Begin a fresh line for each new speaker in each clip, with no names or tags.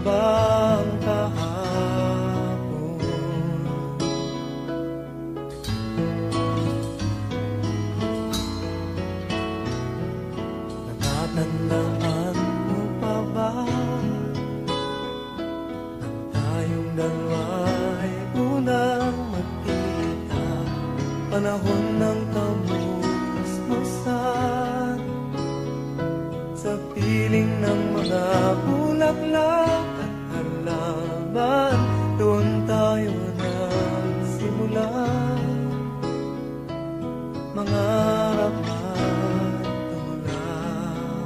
ba ang kahapon? Natatandaan mo pa ba nang tayong dalawa'y unang magkita? Panahon ng kamusmusan sa piling ng mga bulaklak at halaman, doon tayo nagsimula mangarap at tumulak.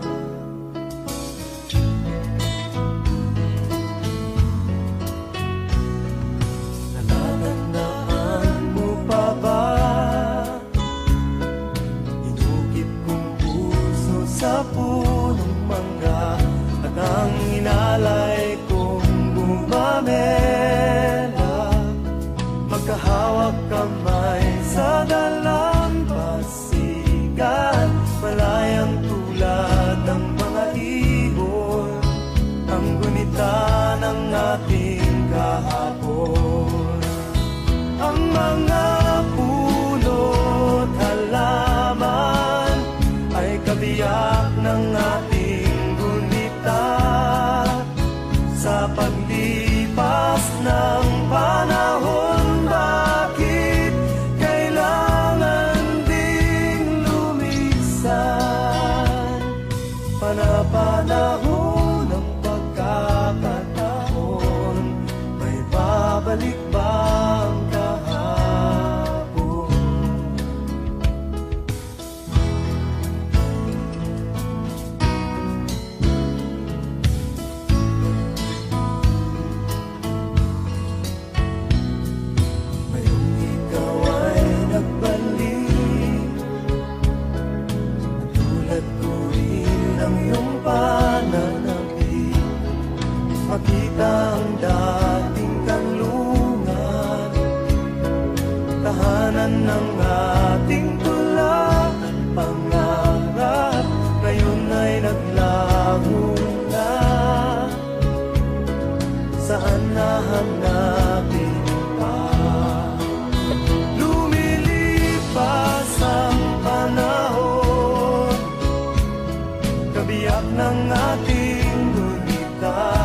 Natatandaan mo pa ba inukit kong puso sa punong mangga at ang inalay kong gumamela, magkahawak kamay sa dalampasigan, malayang tulad ng mga ibon, ang gunita ng ating kahapon. Ang mga puno't halaman ay kabiyak ng ating gunita sa paglipas ng panahon. Bakit kailangan ding lumisan? Panapanahon ng pagkakataon, may babalik ba ang kahapon? Ngayong ikaw ay nagbalik, tulad ko rin ang iyong pananabik, makita ang dating kanlungan, tahanan ng ating tula at pangarap, ngayon ay naglaho na. Saan nahanapin pa? Lumilipas ang panahon, kabiyak ng ating gunita